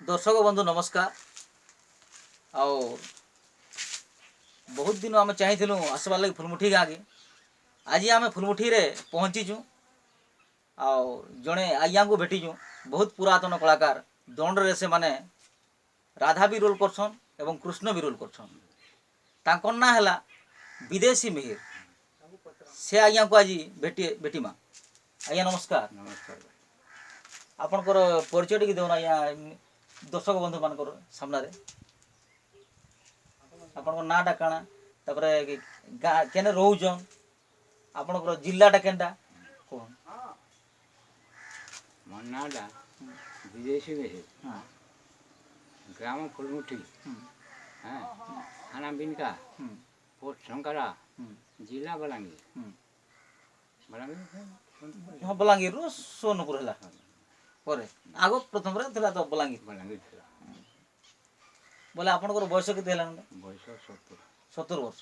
दर्शक बंधु नमस्कार। आओ बहुत दिन आम चाहूँ आसबार लगे फुलमुठी गाँ के आज आम फुलमुठी रे पहुँचीचु। आओ जड़े आज्ञा को भेटीचु बहुत पुरातन कलाकार दंड रे से माने राधा भी रोल करछन एवं कृष्ण भी रोल करछन। तांकर ना है विदेशी मिहिर से आज्ञा को आज भेटी माँ। आज्ञा नमस्कार। नमस्कार। आपणकर परिचय टी देवन आज्ञा दर्शक बंधु मान सामने आपणकर नाटा काଣା तापरे गाँ केने रोचन आपणकर जिल्लाटा केनटा कोन मोर नाटा विदेशी में हाँ ग्राम फुलमुठी हाँ थाना बिनका पोस्ट शंकरा जिला बलांगीर बलांगीर हाँ बलांगीर रो सोनपुर है परे आगो प्रथम रे थिला तो बलांगीर बलांगीर थिला बोले आपणकर बयस केते हेलान बयस 70 वर्ष।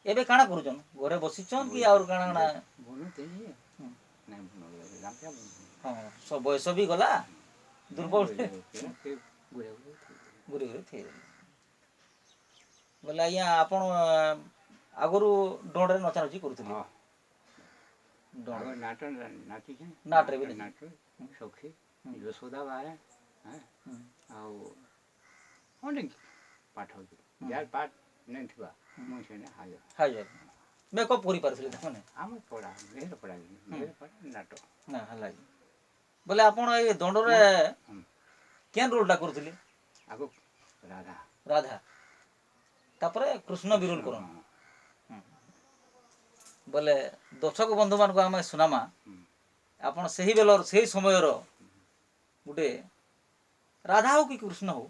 एबे काଣା करूछन घरे बसिछन कि और काଣା काଣା बोलू तेजी नहीं बोलू लाम्पिया हाँ सब बयस भी गला दुर्बल गुरे गुरे गुरे थे बोले आज्ञा आपण आगरू डोंडरे नचानची करूथिले हाँ डोंड नाट नाची छे नाट रे भी नाट सखी यशोदा बारे हैं आउ ओंडे पाठ हो यार पाठ नहीं थिबा मुझे ने हाय हाय मेकअप करी पारथिले माने आम पढ़ा मेरे पढ़ा नाटक ना हला बोले आपण ए दंडरे केन रोलटा करूथिले आगो राधा राधा तापरे कृष्ण भी रोल करन बोले दर्शक बंधु मान को आम सुनामा आपण सही बेलर सही समयर गुटे राधा हो कि कृष्ण हो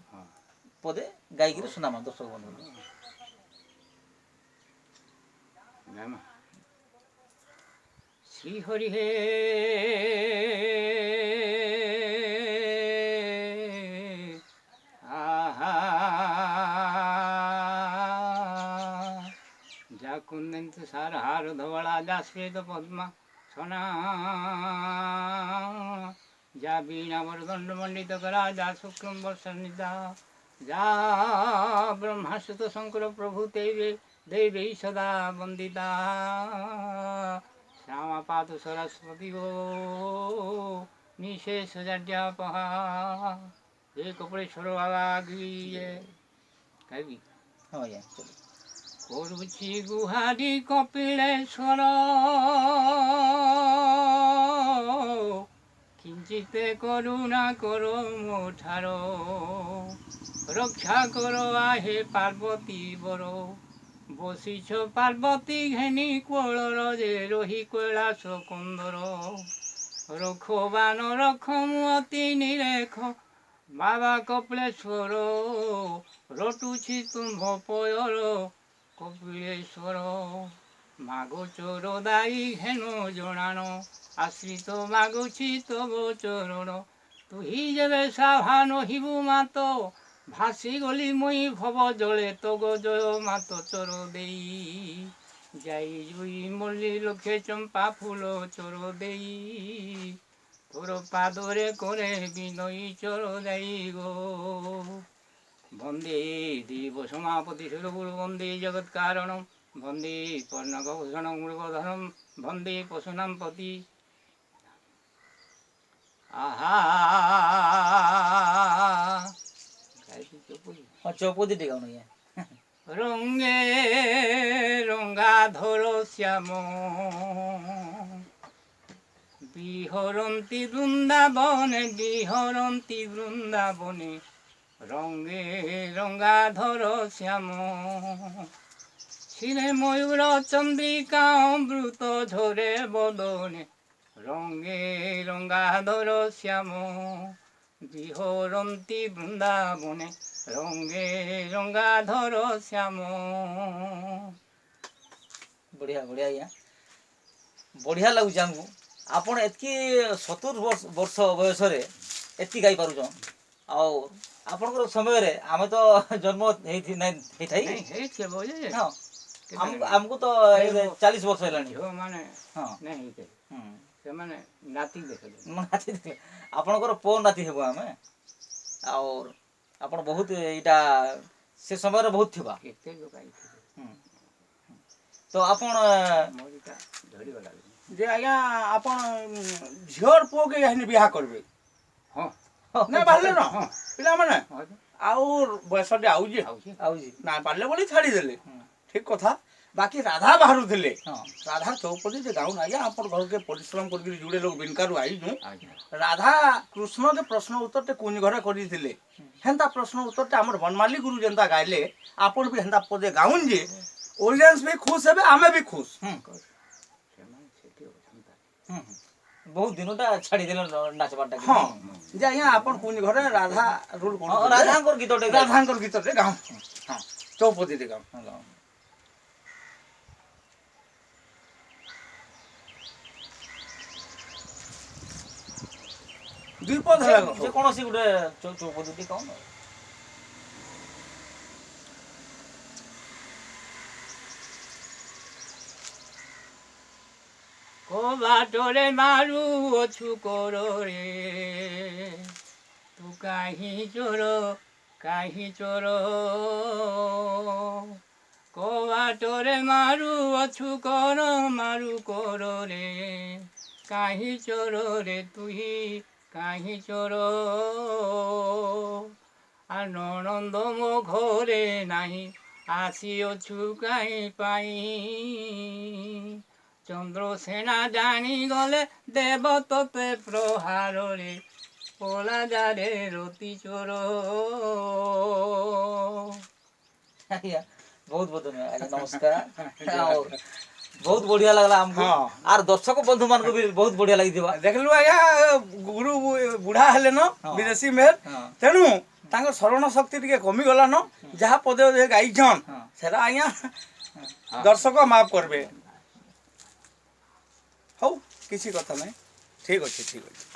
पदे गायकी सुनामा दर्शक बंधु गामा श्री हरि हे आहा जा कुंदंत सार हार धवला जा श्वेत पद्मा सोना जा बीणा वरदंड मंडित करा जा शुक्रम वर्षनिदा जा ब्रह्मासुत शंकर प्रभु देवे देवी सदा वंदिता श्यामा पाद सरस्वती गो निशेष जड्यापहा ये कपड़ेश्वर बाबा की कवि हाँ या चलो করুছি গুহারি কপিলেশ্বর কিঞ্চিতে করুণা করো মোঠার রক্ষা করো আহে পার্বতী বড় বসিছ পার্বতী ঘেনি কোলর যে রহি কৈলাস কুন্দর রক্ষবান রক্ষমতি নিরেখ বাবা কপিলেশ্বর রটুছি তুম্ভ পয়র কপিলেশ্বর মাগো চোর দায়ী হেন জনানো আশ্রিত মাগুছি তব চরণ তুহি যেবে সাভান হিবু মাত ভাসি গলি মই ভব জলে তগ জয় মাত চর দেই যাই জুই মল্লি লক্ষে চম্পা ফুল চর দেই তোর পাদরে করে বিনয়ী চর দেই গো বন্দে দেব সমাপতি সুরগুরু বন্দে জগৎ কারণম বন্দে পর্ণভূষণ মৃগধরম বন্দে পশুনাম পতি আহা हाँ चौपदी टी गाउन या রঙ্গে রঙ্গাধর শ্যাম বিহরন্তি বৃন্দাবনে বিহরন্তি বৃন্দাবনে রঙ্গে রঙ্গাধর শ্যাম শিরে ময়ূর চন্দ্রিকা অমৃত ঝরে বদনে রঙ্গে রঙ্গাধর শ্যাম বিহরন্তি বৃন্দাবনে রঙ্গে রঙ্গাধর শ্যাম बढ़िया बढ़िया या बढ़िया लगुच आमको आपण एतकी 70 वर्ष बयस एतकी गाई पारुछन आउ आपनकर समय रे आमे तो जन्म हेथि नै हेथाई हे छे बोले हां हमको तो 40 वर्ष हेलानी झियो माने हां नै हेते से माने नाती देखले नाती आपनकर पो नाती हेबो आमे और आपण बहुत एटा से समय बहुत थिबा केते लोक आइथिले हम्म। तो आपण मोरिटा धरी गला जे आज्ञा आपण झियोर पुओ के यही बिहा करबे हां ना बाहले न हां पिला माने हां आउर बयस दे आउ जे आउची आउजी ना पारले बोली छाड़ी देले हम्म। ठीक कथा बाकी राधा बाहरु थिले हां राधा चौपदी जे गाउन आज्ञा आपण घर के परिश्रम करके जुड़े लोग बिनकारु आई नु आज्ञा राधा कृष्ण के प्रश्न उत्तर ते कुंज घरे करी थिले हेंता प्रश्न उत्तर ते हमर बनमाली गुरु जेंता गाइले आपण भी हेंता पदे गाउन जे ऑडियंस भी खुश हेबे आमे भी खुश ସେମାନେ ସେଠି ଅଛନ୍ତି बहुत दिनटा छाड़ी देल नाचबाटा हाँ जे आज्ञा आपण कुंज घरे राधा रूल करू राधांकर गीतटे राधांकर गीत रे गाउँ हाँ चौपदी रे गाउँ दुई पद हला जे कोनोसी गुटे चौपदी कौन को बाटोरे मारू अछु कोरो रे तू काही चोरो को बाटोरे मारू अछु कोरो मारू कोरो रे काही चोरो रे तुही काही चोरो आ ननंद मो घरे नाही आसी अछु काई पाई चंद्रसेना जानी गले देव तोते प्रहार रे पोला जारे रोती चोरो आज्ञा बहुत बहुत धन्यवाद आज्ञा नमस्कार और बहुत बढ़िया लगला हमको हाँ। आर दर्शक बंधु मान को भी बहुत बढ़िया लगी दिबा देखलु आज्ञा गुरु बुढ़ा हेले न हाँ। विदेशी मेल हाँ। तेणु तांकर शरण शक्ति टिके कमी गला न जहाँ पदे जे गाइछन हाँ। सेरा आज्ञा दर्शक माफ करबे हौ किसी कथा नहीं ठीक अच्छे ठीक अच्छे।